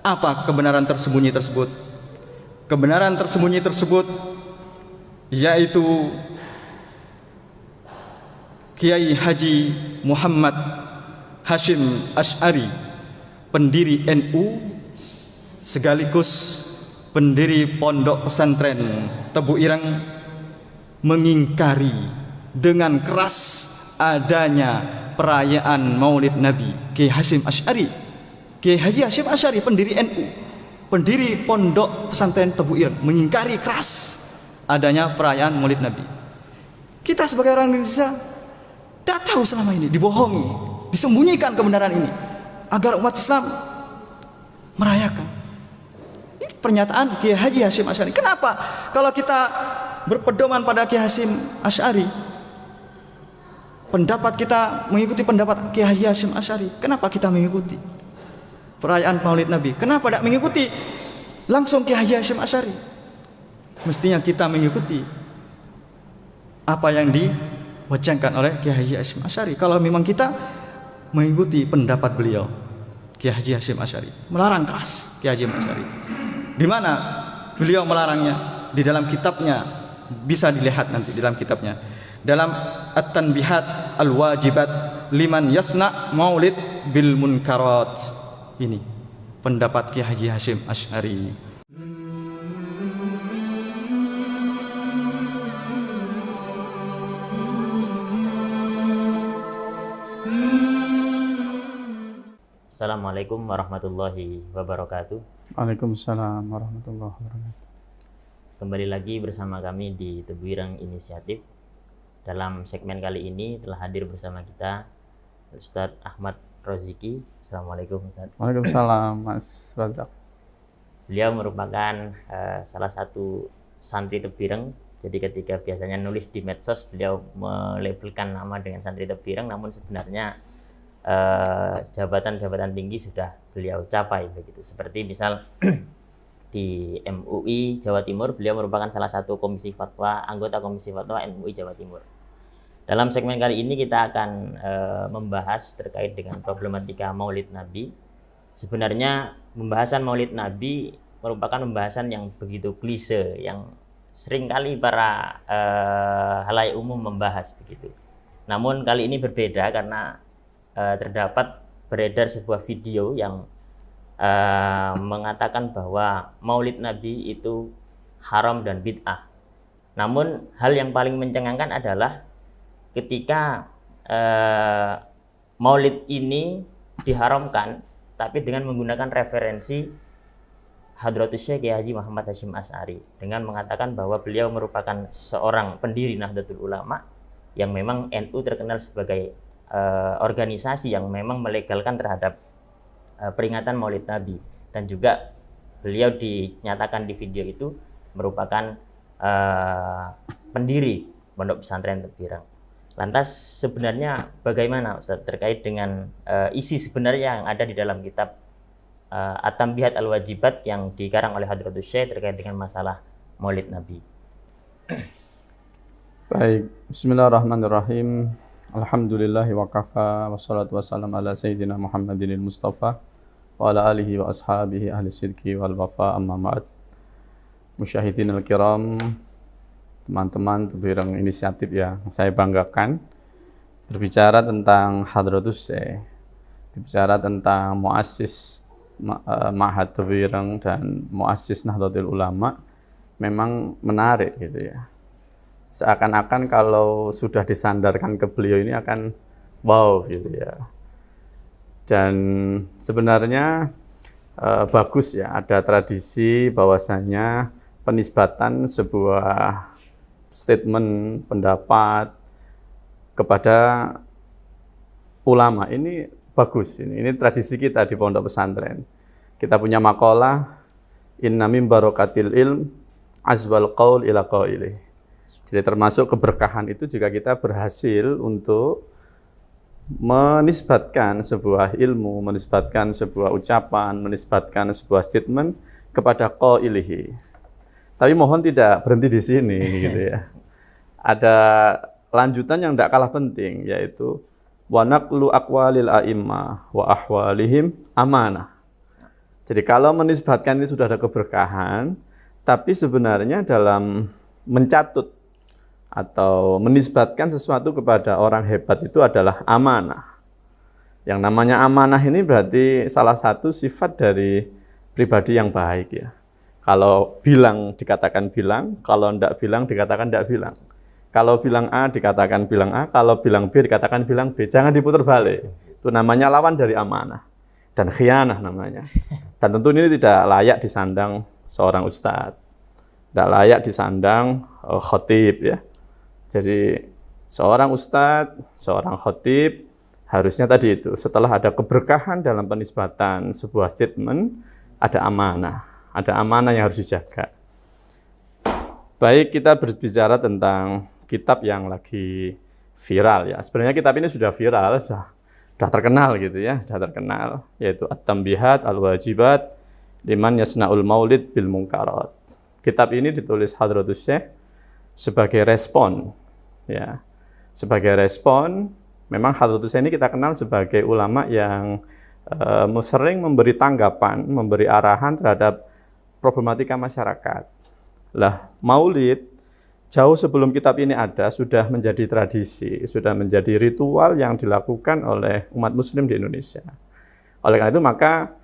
Apa kebenaran tersembunyi tersebut? Kebenaran tersembunyi tersebut yaitu Kiai Haji Muhammad Hashim Asy'ari, pendiri NU sekaligus pendiri Pondok Pesantren Tebu Ireng, mengingkari dengan keras adanya perayaan Maulid Nabi. Kiai Hashim Asy'ari, Kiai Haji Hashim Asy'ari, pendiri NU, pendiri Pondok Pesantren Tebu Ireng, mengingkari keras adanya perayaan Maulid Nabi. Kita sebagai orang Indonesia tidak tahu selama ini, dibohongi, disembunyikan kebenaran ini agar umat Islam merayakan. Ini pernyataan Kiai Haji Hashim Asy'ari. Kenapa kalau kita berpedoman pada Kiai Hashim Asy'ari, pendapat kita mengikuti pendapat Kiai Haji Hashim Asy'ari, kenapa kita mengikuti perayaan Maulid Nabi? Kenapa tidak mengikuti langsung Kiai Haji Hashim Asy'ari? Mestinya kita mengikuti apa yang diwacangkan oleh Kiai Haji Hashim Asy'ari. Kalau memang kita mengikuti pendapat beliau, Kiai Haji Hashim Asy'ari melarang keras Kiai Haji Asy'ari. Di mana beliau melarangnya? Di dalam kitabnya, bisa dilihat nanti di dalam kitabnya, dalam At-Tanbihat Al-Wajibat Liman Yasna Maulid Bil Munkarat. Ini pendapat Kiai Haji Hashim Asy'ari. Assalamualaikum warahmatullahi wabarakatuh. Waalaikumsalam warahmatullahi wabarakatuh. Kembali lagi bersama kami di Tebu Ireng Inisiatif. Dalam segmen kali ini telah hadir bersama kita Ustadz Ahmad Roziki. Assalamualaikum Ustadz. Waalaikumsalam Mas Razak. Beliau merupakan salah satu santri Tebu Ireng. Jadi ketika biasanya nulis di medsos, beliau melabelkan nama dengan santri Tebu Ireng, namun sebenarnya jabatan-jabatan tinggi sudah beliau capai begitu. Seperti misal di MUI Jawa Timur, beliau merupakan salah satu komisi fatwa, anggota komisi fatwa MUI Jawa Timur. Dalam segmen kali ini kita akan membahas terkait dengan problematika Maulid Nabi. Sebenarnya pembahasan Maulid Nabi merupakan pembahasan yang begitu klise, yang seringkali para halayak umum membahas begitu. Namun kali ini berbeda karena terdapat beredar sebuah video yang mengatakan bahwa Maulid Nabi itu haram dan bid'ah. Namun hal yang paling mencengangkan adalah ketika Maulid ini diharamkan, tapi dengan menggunakan referensi Hadratus Syekh Kiai Haji Muhammad Hashim Asy'ari, dengan mengatakan bahwa beliau merupakan seorang pendiri Nahdlatul Ulama yang memang NU terkenal sebagai organisasi yang memang melegalkan terhadap peringatan Maulid Nabi, dan juga beliau dinyatakan di video itu merupakan pendiri Pondok Pesantren Tebu Ireng. Lantas sebenarnya bagaimana Ustaz terkait dengan isi sebenarnya yang ada di dalam kitab At-Tanbihat Al-Wajibat yang dikarang oleh Hadratus Syekh terkait dengan masalah Maulid Nabi? Baik, bismillahirrahmanirrahim. Alhamdulillahi wa kafa, wassalatu wassalam ala sayyidina Muhammadinil Mustafa wa ala alihi wa ashabihi ahli sidki wal wafa, amma ma'ad. Musyahidin al-kiram, teman-teman Tebu Ireng Inisiatif yang saya banggakan, berbicara tentang Hadratus Syekh, berbicara tentang muassis Ma'had Tebu Ireng dan muassis Nahdlatul Ulama, memang menarik gitu ya. Seakan-akan kalau sudah disandarkan ke beliau ini akan wow gitu ya. Dan sebenarnya bagus ya, ada tradisi bahwasanya penisbatan sebuah statement pendapat kepada ulama ini bagus. Ini tradisi kita di pondok pesantren. Kita punya makalah inna min barakatil ilm azwal qaul ila qailih. Jadi termasuk keberkahan itu jika kita berhasil untuk menisbatkan sebuah ilmu, menisbatkan sebuah ucapan, menisbatkan sebuah statement kepada qailihi. Tapi mohon tidak berhenti di sini gitu ya. Ada lanjutan yang tidak kalah penting, yaitu wa naqlu aqwalil a'immah wa ahwalihim amanah. Jadi kalau menisbatkan ini sudah ada keberkahan, tapi sebenarnya dalam mencatut atau menisbatkan sesuatu kepada orang hebat itu adalah amanah. Yang namanya amanah ini berarti salah satu sifat dari pribadi yang baik ya. Kalau bilang dikatakan bilang, kalau tidak bilang dikatakan tidak bilang. Kalau bilang A dikatakan bilang A, kalau bilang B dikatakan bilang B. Jangan diputar balik. Itu namanya lawan dari amanah. Dan khianah namanya. Dan tentu ini tidak layak disandang seorang ustadz. Tidak layak disandang khotib ya. Jadi seorang ustadz, seorang khotib harusnya tadi itu setelah ada keberkahan dalam penisbatan sebuah statement, ada amanah. Ada amanah yang harus dijaga. Baik, kita berbicara tentang kitab yang lagi viral ya. Sebenarnya kitab ini sudah viral, sudah terkenal gitu ya, sudah terkenal, yaitu At-Tanbihat Al-Wajibat Liman Yasna'ul Maulid Bil Munkarat. Kitab ini ditulis Hadratus Syekh sebagai respon ya. Sebagai respon, memang Hadratus Syekh ini kita kenal sebagai ulama yang sering memberi tanggapan, memberi arahan terhadap problematika masyarakat. Lah, Maulid jauh sebelum kitab ini ada, sudah menjadi tradisi, sudah menjadi ritual yang dilakukan oleh umat muslim di Indonesia. Oleh karena itu maka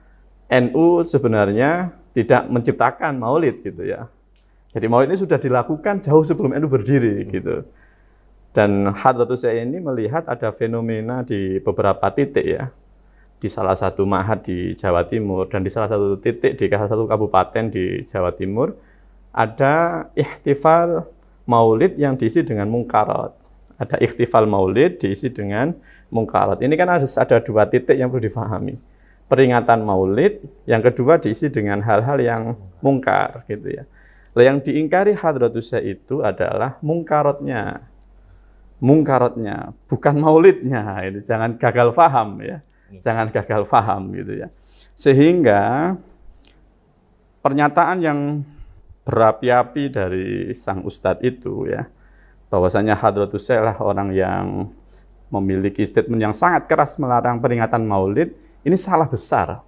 NU sebenarnya tidak menciptakan maulid gitu ya. Jadi maulid ini sudah dilakukan jauh sebelum NU berdiri gitu. Dan Hadratus Syekh ini melihat ada fenomena di beberapa titik ya. Di salah satu ma'had di Jawa Timur dan di salah satu titik di salah satu kabupaten di Jawa Timur ada ihtifal maulid yang diisi dengan mungkarat. Ada ihtifal maulid diisi dengan mungkarat. Ini kan ada dua titik yang perlu difahami. Peringatan maulid, yang kedua diisi dengan hal-hal yang mungkar gitu ya. Yang diingkari Hadratus Syekh itu adalah mungkaratnya. Mungkaratnya, bukan maulidnya. Ini jangan gagal paham ya. Jangan gagal paham gitu ya. Sehingga pernyataan yang berapi-api dari sang ustadz itu ya, bahwasanya Hadratus Syekh lah orang yang memiliki statement yang sangat keras melarang peringatan maulid, ini salah besar.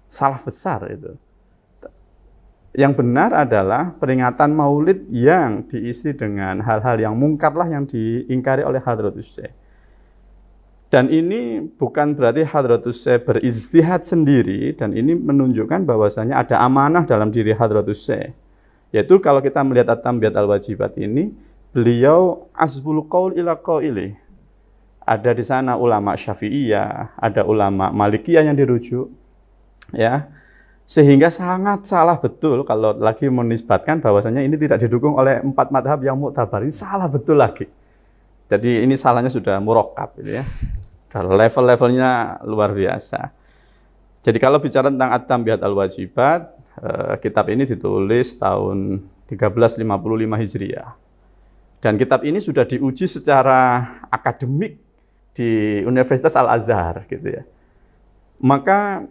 Salah besar itu. Yang benar adalah peringatan maulid yang diisi dengan hal-hal yang mungkar lah yang diingkari oleh Hadratus Syekh. Dan ini bukan berarti Hadratus Syekh berijtihad sendiri, dan ini menunjukkan bahwasanya ada amanah dalam diri Hadratus Syekh. Yaitu kalau kita melihat At-Tanbihat Al-Wajibat ini, beliau asbul qaul ila qaili. Ada di sana ulama Syafi'iyah, ada ulama Malikiyah yang dirujuk. Ya. Sehingga sangat salah betul kalau lagi menisbatkan bahwasanya ini tidak didukung oleh 4 madhab yang mu'tabar. Ini salah betul lagi. Jadi ini salahnya sudah murakkab gitu ya. Kalau level-levelnya luar biasa. Jadi kalau bicara tentang At-Tanbihat Al-Wajibat, kitab ini ditulis tahun 1355 Hijriah. Dan kitab ini sudah diuji secara akademik di Universitas Al-Azhar gitu ya. Maka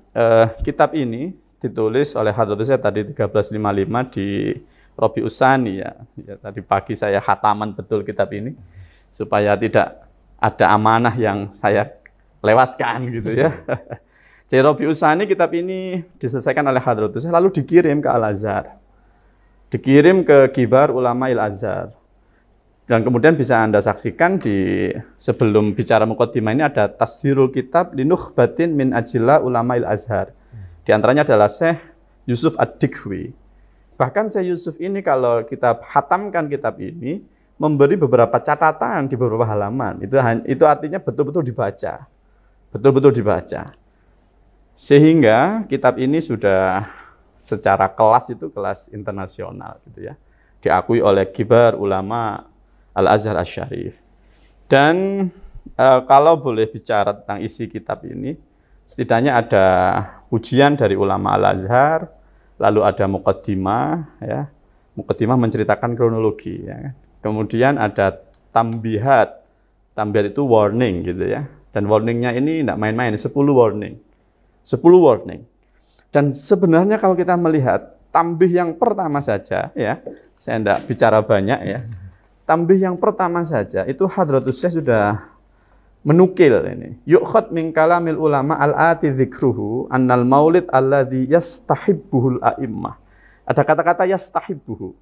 kitab ini ditulis oleh Hadratus Syekh tadi 1355 di Rabi'us Tsani ya. Tadi pagi saya khataman betul kitab ini, supaya tidak ada amanah yang saya lewatkan gitu ya. Jadi Rabi'us Tsani kitab ini diselesaikan oleh Hadratus Syekh lalu dikirim ke Al-Azhar. Dikirim ke Kibar Ulama Al-Azhar. Dan kemudian bisa Anda saksikan di sebelum bicara muqaddimah ini ada tasdirul kitab linukhbatin min ajilla ulama Al-Azhar. Di antaranya adalah Syekh Yusuf Ad-Dikwi. Bahkan Syekh Yusuf ini kalau kita khatamkan kitab ini memberi beberapa catatan di beberapa halaman. Itu artinya betul-betul dibaca. Betul-betul dibaca. Sehingga kitab ini sudah secara kelas itu kelas internasional gitu ya. Diakui oleh Kibar Ulama Al-Azhar Asy-Syarif. Dan kalau boleh bicara tentang isi kitab ini, setidaknya ada ujian dari ulama Al-Azhar, lalu ada muqaddimah ya. Muqaddimah menceritakan kronologi ya. Kemudian ada tambihat. Tambihat itu warning gitu ya. Dan warningnya ini tidak main-main, 10 warning. 10 warning. Dan sebenarnya kalau kita melihat tambih yang pertama saja ya, saya tidak bicara banyak ya. Tambih yang pertama saja itu Hadratus Syekh sudah menukil ini. Yu'khad min kalamil ulama al-ati dzikruhu annal maulid alladzi yastahibbuhul a'immah. Ada kata-kata yastahibbuhu.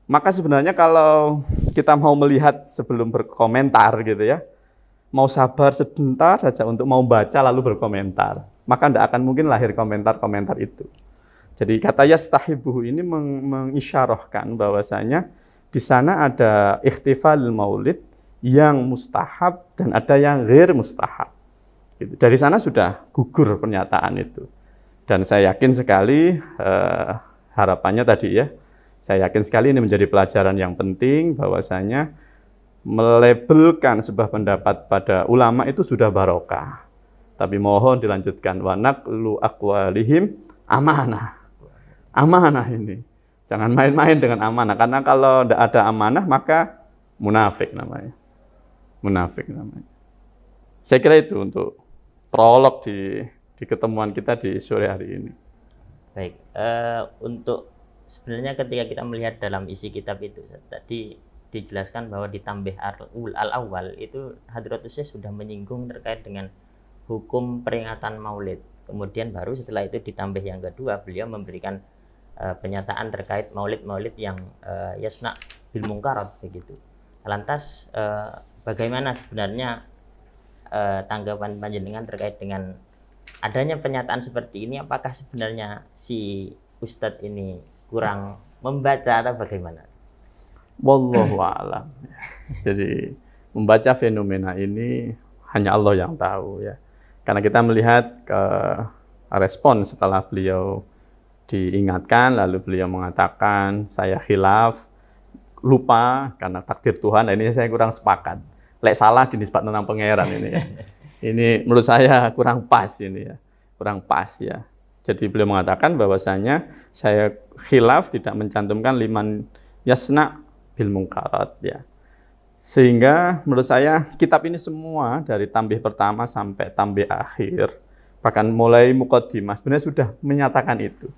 Maka sebenarnya kalau kita mau melihat sebelum berkomentar gitu ya, mau sabar sebentar saja untuk mau baca lalu berkomentar, maka tidak akan mungkin lahir komentar-komentar itu. Jadi kata yastahibbuhu ini mengisyarahkan bahwasanya di sana ada ikhtifalul maulid yang mustahab dan ada yang ghair mustahab. Gitu. Dari sana sudah gugur pernyataan itu. Dan saya yakin sekali harapannya tadi ya, saya yakin sekali ini menjadi pelajaran yang penting bahwasanya melabelkan sebuah pendapat pada ulama itu sudah barokah. Tapi mohon dilanjutkan wa naqlu aqwalihim amanah. Amanah ini. Jangan main-main dengan amanah karena kalau tidak ada amanah maka munafik namanya. Munafik namanya. Saya kira itu untuk prolog di ketemuan kita di sore hari ini. Baik, untuk sebenarnya ketika kita melihat dalam isi kitab itu tadi dijelaskan bahwa di Tambih al-awwal itu Hadratus Syekh sudah menyinggung terkait dengan hukum peringatan Maulid. Kemudian baru setelah itu di Tambih yang kedua beliau memberikan pernyataan terkait Maulid-Maulid yang yasna bil munkarat begitu. Lantas bagaimana sebenarnya tanggapan panjenengan terkait dengan adanya pernyataan seperti ini? Apakah sebenarnya si Ustadz ini kurang membaca atau bagaimana? Wallahu a'lam. Jadi membaca fenomena ini hanya Allah yang tahu ya. Karena kita melihat respon setelah beliau diingatkan, lalu beliau mengatakan saya khilaf, lupa karena takdir Tuhan. Nah, ini saya kurang sepakat. Lek salah dinisbatkan nang pangeran ini ya. Ini menurut saya kurang pas ini ya. Kurang pas ya. Jadi beliau mengatakan bahwasanya saya khilaf tidak mencantumkan liman yasna bil munkarat ya. Sehingga menurut saya kitab ini semua dari tambih pertama sampai tambih akhir, bahkan mulai muqaddimah sebenarnya sudah menyatakan itu.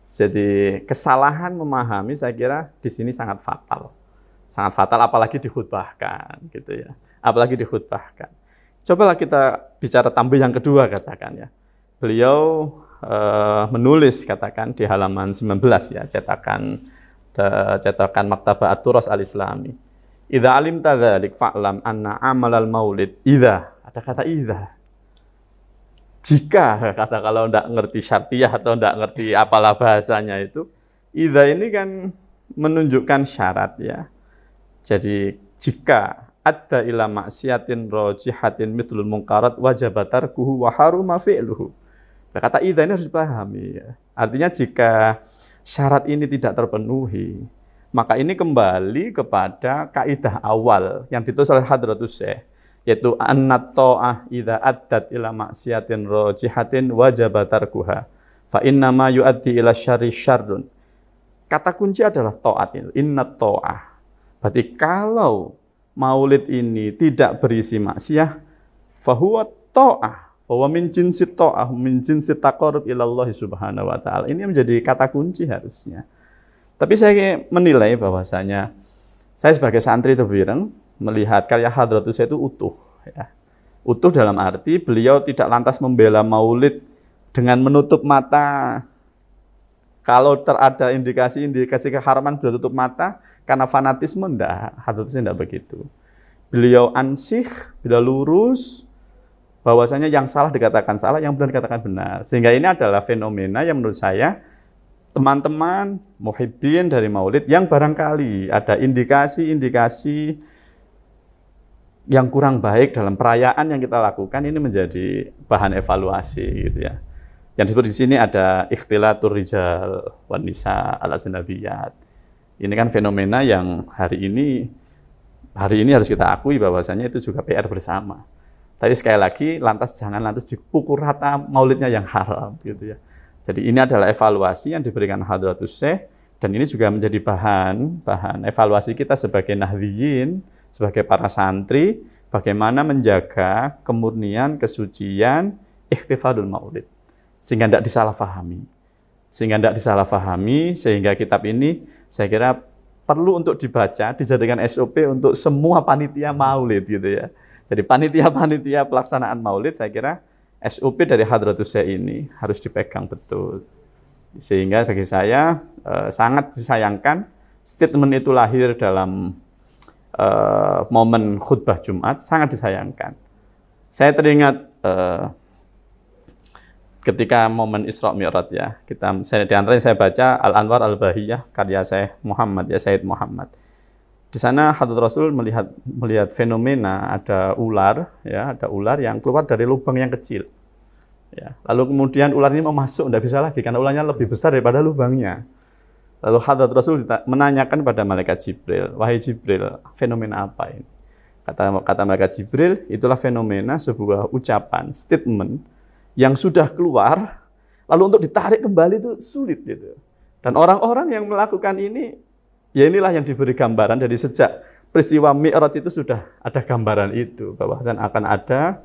Jadi kesalahan memahami saya kira di sini sangat fatal. Sangat fatal apalagi dikhutbahkan gitu ya. Apalagi dikhutbahkan. Cobalah kita bicara tambih yang kedua katakan ya. Beliau menulis katakan di halaman 19 ya, cetakan Maktabah At-Turas Al-Islami. Idza alimta dzalik fa'lam anna amalal maulid idza, ada kata idza. Jika kata kalau enggak ngerti syartiyah atau enggak ngerti apalah bahasanya itu, idza ini kan menunjukkan syarat ya. Jadi jika ada ila maksiatin rajihatin mithlul munkarat wajib tarkuhu wa haruma fi'luhu. Kata idza ini harus dipahami ya. Artinya jika syarat ini tidak terpenuhi, maka ini kembali kepada kaidah awal yang ditulis oleh Hadratus Syekh, yaitu annat ta'ah idza addat ila maksiatin rajihatin wajib tarkuha fa inna ma yuaddi ila syarri syarrun. Kata kunci adalah taat itu, innat ta'ah. Berarti kalau maulid ini tidak berisi maksiat, fahuwa ta'ah, bahwa min jinsi ta'ah, min jinsi taqarrub ilallah subhanahu wa ta'ala. Ini menjadi kata kunci harusnya. Tapi saya menilai bahwasanya saya sebagai santri Tebuireng melihat karya Hadratus Syekh itu utuh. Ya. Utuh dalam arti beliau tidak lantas membela maulid dengan menutup mata. Kalau ada indikasi keharaman beliau tutup mata karena fanatisme, enggak. Hadratus Syekh enggak begitu. Beliau ansih, beliau lurus, bahwasanya yang salah dikatakan salah, yang benar dikatakan benar. Sehingga ini adalah fenomena yang menurut saya teman-teman muhibbin dari maulid yang barangkali ada indikasi-indikasi yang kurang baik dalam perayaan yang kita lakukan, ini menjadi bahan evaluasi gitu ya. Yang disebut di sini ada ikhtilatur rijal wan nisa ala zanabiyat. Ini kan fenomena yang hari ini harus kita akui bahwasanya itu juga PR bersama. Tapi sekali lagi jangan lantas dipukul rata maulidnya yang haram gitu ya. Jadi ini adalah evaluasi yang diberikan Hadratus Syekh dan ini juga menjadi bahan evaluasi kita sebagai nahdliyin, sebagai para santri, bagaimana menjaga kemurnian, kesucian, ikhtifalul maulid. Sehingga tidak disalahpahami, sehingga kitab ini saya kira perlu untuk dibaca, dijadikan SOP untuk semua panitia maulid gitu ya. Jadi panitia-panitia pelaksanaan maulid saya kira SOP dari Hadratus Syekh ini harus dipegang betul. Sehingga bagi saya sangat disayangkan statement itu lahir dalam momen khutbah Jumat, sangat disayangkan. Saya teringat ketika momen Isra Mi'raj ya, di antaranya saya baca Al-Anwar Al-Bahiyah karya Syekh Muhammad ya, Sayyid Muhammad. Di sana Hadrat Rasul melihat fenomena ada ular yang keluar dari lubang yang kecil. Ya, lalu kemudian ular ini mau masuk, tidak bisa lagi karena ularnya lebih besar daripada lubangnya. Lalu Hadrat Rasul menanyakan pada malaikat Jibril, wahai Jibril, fenomena apa ini? Kata malaikat Jibril, itulah fenomena sebuah ucapan, statement yang sudah keluar, lalu untuk ditarik kembali itu sulit gitu. Dan orang-orang yang melakukan ini, ya inilah yang diberi gambaran dari sejak peristiwa Mi'raj itu sudah ada gambaran itu, bahwa akan ada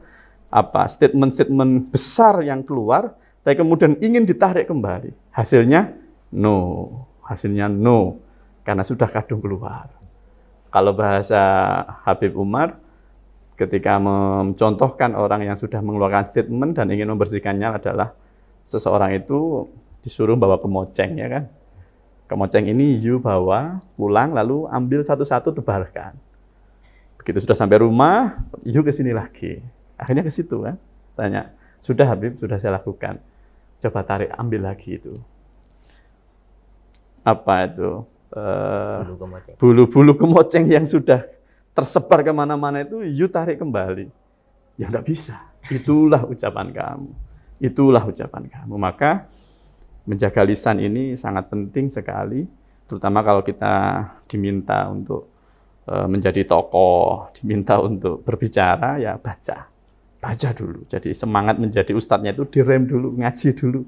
statement-statement besar yang keluar, tapi kemudian ingin ditarik kembali. Hasilnya no, karena sudah kadung keluar. Kalau bahasa Habib Umar, ketika mencontohkan orang yang sudah mengeluarkan statement dan ingin membersihkannya adalah seseorang itu disuruh bawa kemoceng, ya kan? Kemoceng ini bawa pulang lalu ambil satu-satu tebarkan. Begitu sudah sampai rumah, ke sini lagi. Akhirnya ke situ kan, tanya, sudah Habib, sudah saya lakukan. Coba tarik, ambil lagi itu. Apa itu? Bulu-bulu kemoceng yang sudah tersebar kemana-mana itu, tarik kembali. Ya enggak bisa. Itulah ucapan kamu. Itulah ucapan kamu. Maka menjaga lisan ini sangat penting sekali, terutama kalau kita diminta untuk menjadi tokoh, diminta untuk berbicara, ya baca dulu. Jadi semangat menjadi ustadznya itu direm dulu, ngaji dulu.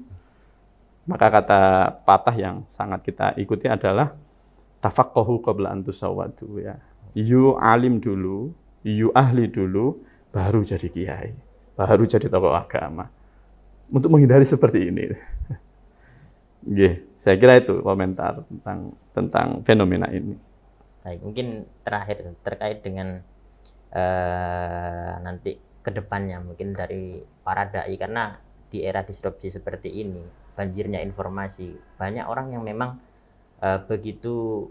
Maka kata patah yang sangat kita ikuti adalah tafaqqahu qabla an tusawwadu, ya. You alim dulu, you ahli dulu, baru jadi kiai, baru jadi tokoh agama. Untuk menghindari seperti ini. Saya kira itu komentar tentang fenomena ini. Baik, mungkin terakhir terkait dengan nanti kedepannya mungkin dari para dai, karena di era disrupsi seperti ini, banjirnya informasi, banyak orang yang memang begitu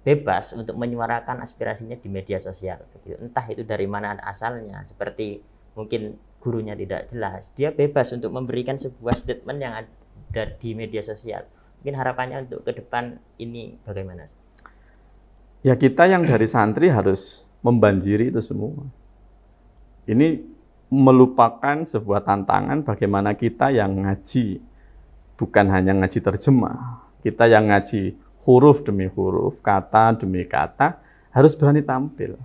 bebas untuk menyuarakan aspirasinya di media sosial. Entah itu dari mana asalnya, seperti mungkin gurunya tidak jelas, dia bebas untuk memberikan sebuah statement yang ada di media sosial. Mungkin harapannya untuk ke depan ini bagaimana? Ya, kita yang dari santri harus membanjiri itu semua. Ini melupakan sebuah tantangan bagaimana kita yang ngaji, bukan hanya ngaji terjemah, kita yang ngaji huruf demi huruf, kata demi kata, harus berani tampil.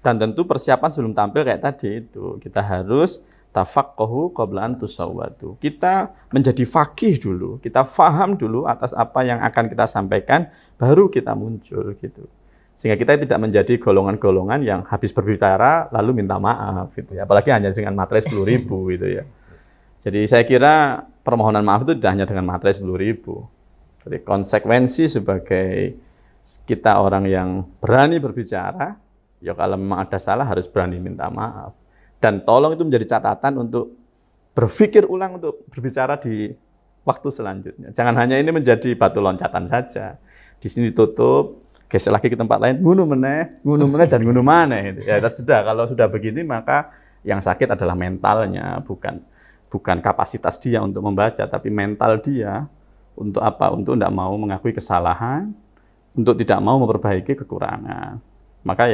Dan tentu persiapan sebelum tampil kayak tadi itu, kita harus tafaqqahu qabla an tusawwadu. Kita menjadi faqih dulu, kita faham dulu atas apa yang akan kita sampaikan, baru kita muncul gitu. Sehingga kita tidak menjadi golongan-golongan yang habis berbicara lalu minta maaf gitu ya. Apalagi hanya dengan materai 10.000 gitu ya. Jadi saya kira permohonan maaf itu tidak hanya dengan materai 10.000. Jadi konsekuensi sebagai kita orang yang berani berbicara, ya kalau memang ada salah harus berani minta maaf. Dan tolong itu menjadi catatan untuk berpikir ulang untuk berbicara di waktu selanjutnya. Jangan hanya ini menjadi batu loncatan saja. Di sini ditutup, geser lagi ke tempat lain, ngunu meneh, dan ngunu maneh. Ya sudah, kalau sudah begini maka yang sakit adalah mentalnya, bukan kapasitas dia untuk membaca, tapi mental dia untuk apa? Untuk tidak mau mengakui kesalahan, untuk tidak mau memperbaiki kekurangan. Maka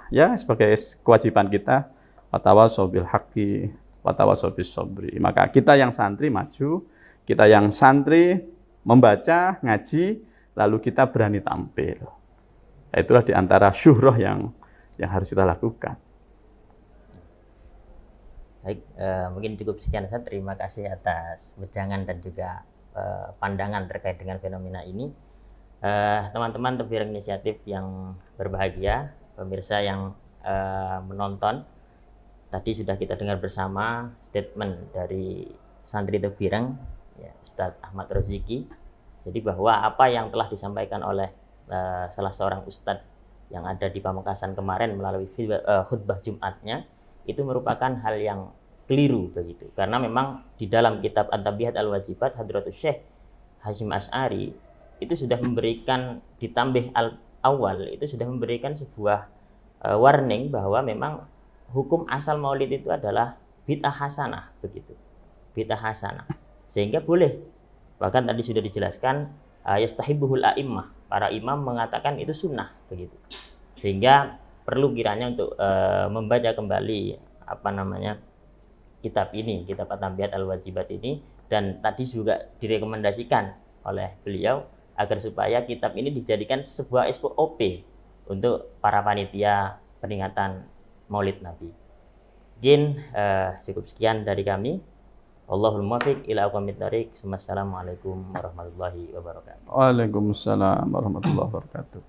ya sebagai kewajiban kita, watawasau bil haqqi, watawasau bis sabri. Maka kita yang santri maju, kita yang santri membaca, ngaji, lalu kita berani tampil. Itulah di antara syuhrah yang harus kita lakukan. Baik, mungkin cukup sekian saja. Terima kasih atas wejangan dan juga pandangan terkait dengan fenomena ini. Teman-teman Tebireng Inisiatif yang berbahagia, pemirsa yang menonton, tadi sudah kita dengar bersama statement dari santri Tebireng, ya, Ustadz Ahmad Roziki. Jadi bahwa apa yang telah disampaikan oleh salah seorang ustadz yang ada di Pamekasan kemarin melalui khutbah Jumatnya itu merupakan hal yang keliru begitu. Karena memang di dalam kitab At-Tabihat Al-Wajibat Hadratus Syekh Hasyim Asy'ari itu sudah memberikan di tambih awal itu sudah memberikan sebuah warning bahwa memang hukum asal maulid itu adalah bid'ah hasanah begitu. Bid'ah hasanah. Sehingga boleh. Bahkan tadi sudah dijelaskan yastahibuhul a'immah. Para imam mengatakan itu sunnah begitu. Sehingga perlu kiranya untuk membaca kembali kitab ini, kitab At-Tabihat Al-Wajibat ini, dan tadi juga direkomendasikan oleh beliau agar supaya kitab ini dijadikan sebuah SOP untuk para panitia peringatan Maulid Nabi. Mungkin cukup sekian dari kami. Wallahul muwaffiq ila aqwamit thoriq. Wassalamualaikum warahmatullahi wabarakatuh. Waalaikumsalam warahmatullahi wabarakatuh.